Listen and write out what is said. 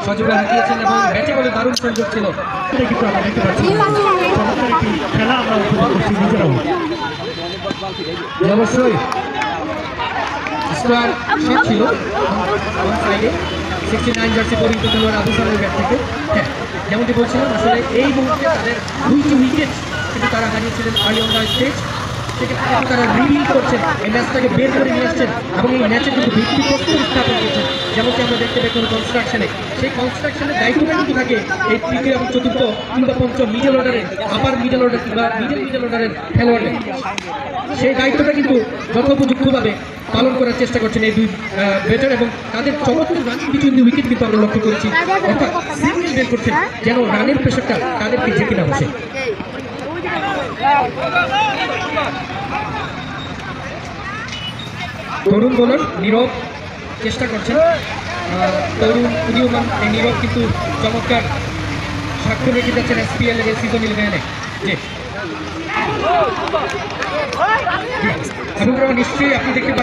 সজীবরা হাঁটিয়েছেন এবং ব্যাটে বলে দারুণ সংযোগ ছিল। অবশ্যই স্কোয়ার শট ছিল 69 জার্সি পরিহিত খেলোয়াড় আবু সালের ব্যাট থেকে। হ্যাঁ, যেমনটি বলছিলাম, আসলে এই মুহূর্তে তাদের 2টি উইকেট কিন্তু তারা হারিয়েছিলেন আর্লি অন দ্য স্টেজ। সেক্ষেত্রে কিন্তু তারা রিবিল্ড করছেন, এই ম্যাচটাকে বের করে নিয়ে আসছেন এবং এই ম্যাচে কিন্তু ভিত্তিপ্রস্তর স্থাপন করছেন। যেমনটি আমরা দেখতে পাই কোনো কনস্ট্রাকশনে, সেই কনস্ট্রাকশনের দায়িত্বটা কিন্তু থাকে এই তৃতীয় এবং চতুর্থ কিংবা পঞ্চম মিডল অর্ডারের, আপার মিডল অর্ডার কিংবা মিডল অর্ডারের খেলোয়াড়দের। সেই দায়িত্বটা কিন্তু যথোপযুক্তভাবে পালন করার চেষ্টা করছেন এই দুই ব্যাটার এবং তাদের চমৎকার রান বিটুইন দি উইকেট কিন্তু আমরা লক্ষ্য করেছি। অর্থাৎ সিঙ্গেল বের করছেন যেন রানের প্রেশারটা তাদেরকে ঝেঁকে না বসে। তরুণ বোলার নীরব চেষ্টা করছেন, তরুণ উদীয়মান এই নীরব কিন্তু চমৎকার স্বাক্ষর রেখে যাচ্ছেন SPL এর সিজন 11-এ। এবং নিশ্চয়ই আপনি দেখতে